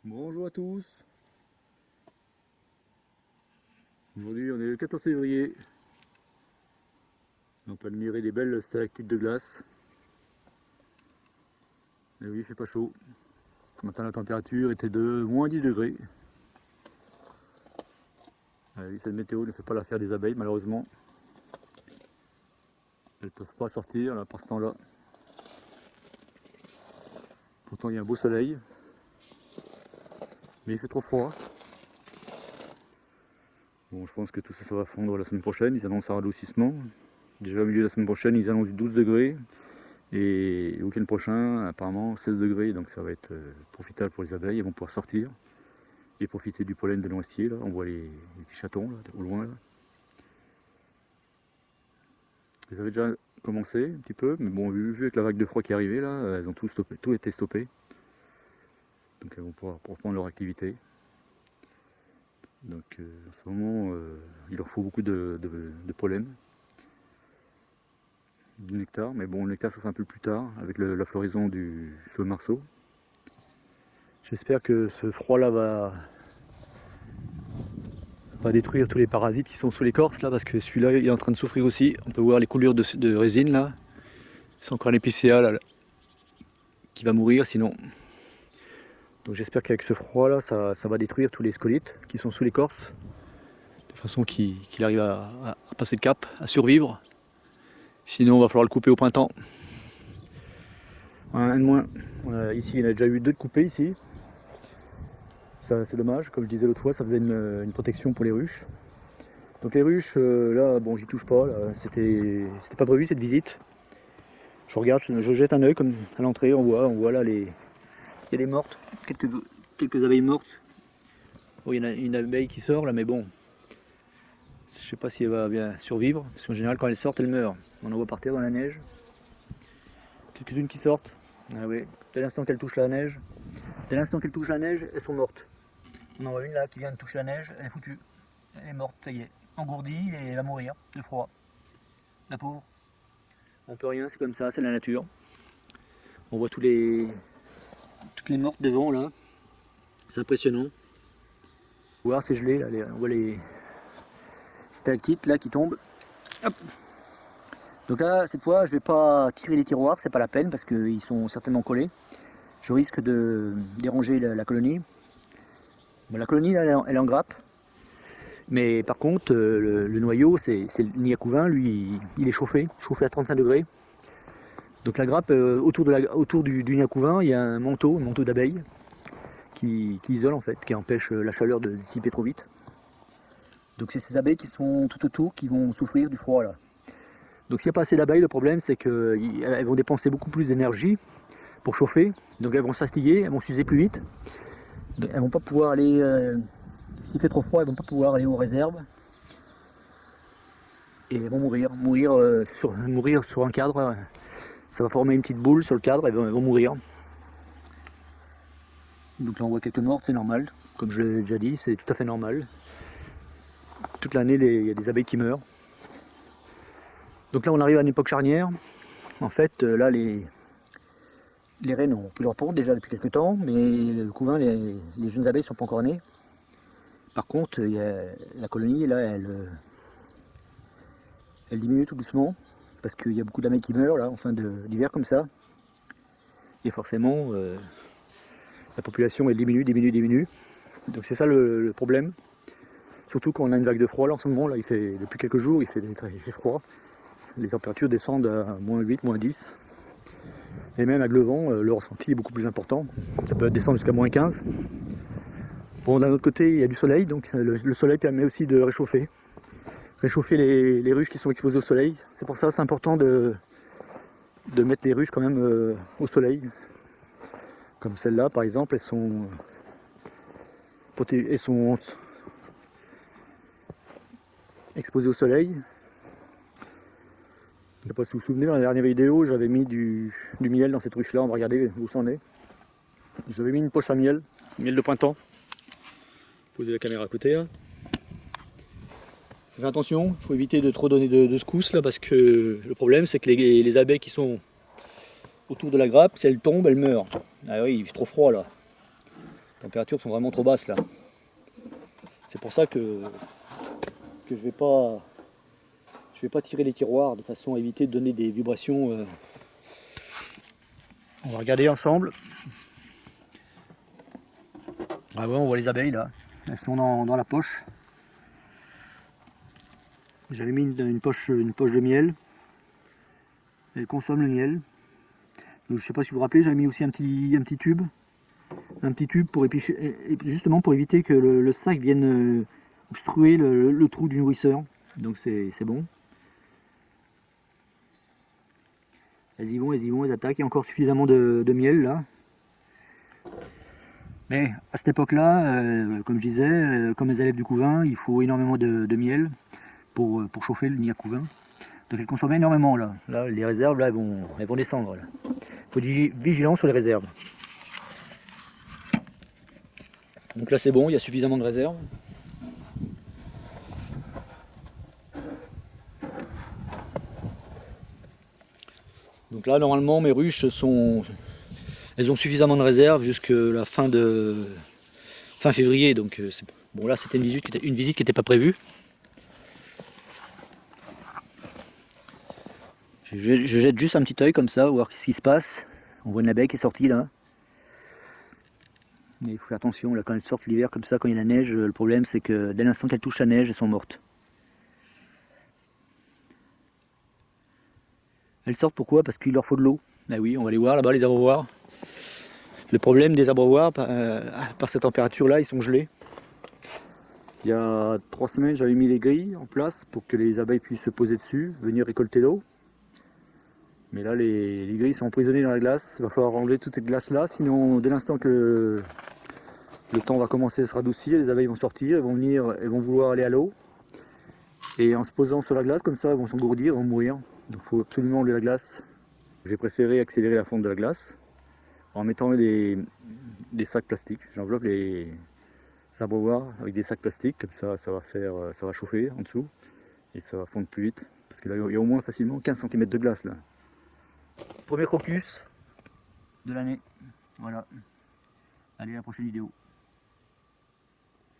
Bonjour à tous. Aujourd'hui on est le 14 février. On peut admirer des belles stalactites de glace. Et oui, il fait pas chaud. Ce matin la température était de moins 10 degrés. Ah oui, cette météo ne fait pas l'affaire des abeilles malheureusement. Elles ne peuvent pas sortir là, par ce temps-là. Pourtant il y a un beau soleil. Mais il fait trop froid. Bon, je pense que tout ça, ça va fondre la semaine prochaine. Ils annoncent un radoucissement. Déjà au milieu de la semaine prochaine, ils annoncent 12 degrés. Et le week-end prochain, apparemment 16 degrés. Donc ça va être profitable pour les abeilles. Elles vont pouvoir sortir et profiter du pollen de noisetier. Là. On voit les petits chatons là, au loin. Là. Ils avaient déjà commencé un petit peu. Mais bon, vu avec la vague de froid qui est arrivée, là, elles ont tout stoppé, tout été stoppé. Donc elles vont pouvoir reprendre leur activité. Donc en ce moment, il leur faut beaucoup de pollen, du nectar. Mais bon, le nectar ça sera un peu plus tard, avec la floraison du feu marceau. J'espère que ce froid-là va détruire tous les parasites qui sont sous l'écorce, là, parce que celui-là il est en train de souffrir aussi. On peut voir les coulures de résine, là. C'est encore un épicéa, là, qui va mourir sinon. Donc j'espère qu'avec ce froid-là, ça va détruire tous les scolytes qui sont sous l'écorce. De façon qu'il arrive à passer le cap, à survivre. Sinon, il va falloir le couper au printemps. Un de moins. Ici, il y en a déjà eu 2 de coupés ici. Ça, c'est dommage. Comme je disais l'autre fois, ça faisait une protection pour les ruches. Donc les ruches, là, bon, j'y touche pas. C'était pas prévu cette visite. Je regarde, je jette un œil comme à l'entrée. On voit là il y a des mortes, quelques abeilles mortes. Oh, il y en a une abeille qui sort là, mais bon. Je sais pas si elle va bien survivre, parce qu'en général quand elle sort, elle meurt. On en voit par terre dans la neige. Quelques-unes qui sortent. Ah oui. Dès l'instant qu'elles touchent la neige, elles sont mortes. On en voit une là qui vient de toucher la neige, elle est foutue. Elle est morte, ça y est. Engourdie et elle va mourir de froid. La pauvre. On peut rien, c'est comme ça, c'est la nature. On voit toutes les mortes devant là. C'est impressionnant. Voir, c'est gelé là, on voit les stalactites là qui tombent. Hop. Donc là, cette fois, je vais pas tirer les tiroirs, c'est pas la peine parce qu'ils sont certainement collés. Je risque de déranger la colonie. Bon, la colonie, là, elle est en grappe. Mais par contre, le noyau, c'est le nid à couvain, lui, il est chauffé à 35 degrés. Donc la grappe, autour du nid à couvain, il y a un manteau d'abeilles qui isole en fait, qui empêche la chaleur de dissiper trop vite. Donc c'est ces abeilles qui sont tout autour qui vont souffrir du froid là. Donc s'il n'y a pas assez d'abeilles, le problème c'est qu'elles vont dépenser beaucoup plus d'énergie pour chauffer. Donc elles vont s'astiller, elles vont s'user plus vite. Donc, elles vont pas pouvoir aller, s'il fait trop froid, elles vont pas pouvoir aller aux réserves. Et elles vont mourir sur un cadre. Ça va former une petite boule sur le cadre et elles vont mourir. Donc là on voit quelques mortes, c'est normal. Comme je l'ai déjà dit, c'est tout à fait normal. Toute l'année, il y a des abeilles qui meurent. Donc là on arrive à une époque charnière. En fait, là les reines ont pris leur pont déjà depuis quelques temps, mais le couvain, les jeunes abeilles ne sont pas encore nées. Par contre, la colonie, là, elle diminue tout doucement, parce qu'il y a beaucoup d'abeilles qui meurent, là, en fin d'hiver comme ça. Et forcément, la population, elle diminue. Donc c'est ça le problème. Surtout quand on a une vague de froid, là, en ce moment, là, depuis quelques jours, il fait froid. Les températures descendent à -8, -10. Et même avec le vent, le ressenti est beaucoup plus important. Ça peut descendre jusqu'à -15. Bon, d'un autre côté, il y a du soleil, donc le soleil permet aussi de réchauffer les ruches qui sont exposées au soleil. C'est pour ça que c'est important de mettre les ruches quand même au soleil. Comme celle-là, par exemple, elles sont exposées au soleil. Je ne sais pas si vous vous souvenez, dans la dernière vidéo, j'avais mis du miel dans cette ruche-là. On va regarder où ça en est. J'avais mis une poche à miel de printemps. Posez la caméra à côté. Là. Faites attention, il faut éviter de trop donner de secousses là, parce que le problème c'est que les abeilles qui sont autour de la grappe, si elles tombent, elles meurent. Ah oui, il fait trop froid là. températures sont vraiment trop basses là. C'est pour ça que je vais pas tirer les tiroirs de façon à éviter de donner des vibrations. On va regarder ensemble. Ah ouais, on voit les abeilles là, elles sont dans la poche. J'avais mis une poche de miel. Elles consomment le miel. Donc, je ne sais pas si vous vous rappelez, j'avais mis aussi un petit tube. Un petit tube pour épicher, justement pour éviter que le sac vienne obstruer le trou du nourrisseur. Donc c'est bon. Elles y vont, elles attaquent. Il y a encore suffisamment de miel là. Mais à cette époque-là, comme je disais, comme les élèves du couvain, il faut énormément de miel pour chauffer le nid à couvain. Donc elles consomment énormément là. Là, les réserves là, elles vont descendre. Il faut être vigilant sur les réserves. Donc là c'est bon, il y a suffisamment de réserves. Donc là normalement mes ruches elles ont suffisamment de réserves jusqu'à la fin février. Donc bon, là c'était une visite qui n'était pas prévue. Je jette juste un petit œil comme ça, voir ce qui se passe. On voit une abeille qui est sortie là. Mais il faut faire attention, là, quand elles sortent l'hiver comme ça, quand il y a la neige, le problème c'est que dès l'instant qu'elles touchent la neige, elles sont mortes. Elles sortent pourquoi? Parce qu'il leur faut de l'eau. Ah oui, on va les voir là-bas, les abreuvoirs. Le problème des abreuvoirs, par cette température-là, ils sont gelés. Il y a 3 semaines, j'avais mis les grilles en place pour que les abeilles puissent se poser dessus, venir récolter l'eau. Mais là, les grilles sont emprisonnées dans la glace. Il va falloir enlever toute cette glace-là, sinon dès l'instant que le temps va commencer à se radoucir, les abeilles vont sortir, elles vont vouloir aller à l'eau. Et en se posant sur la glace, comme ça, elles vont s'engourdir, elles vont mourir. Donc il faut absolument enlever la glace. J'ai préféré accélérer la fonte de la glace en mettant des sacs plastiques. J'enveloppe les abreuvoirs avec des sacs plastiques, comme ça, ça va chauffer en dessous et ça va fondre plus vite. Parce que là, il y a au moins facilement 15 cm de glace là. Premier crocus de l'année. Voilà. Allez, à la prochaine vidéo.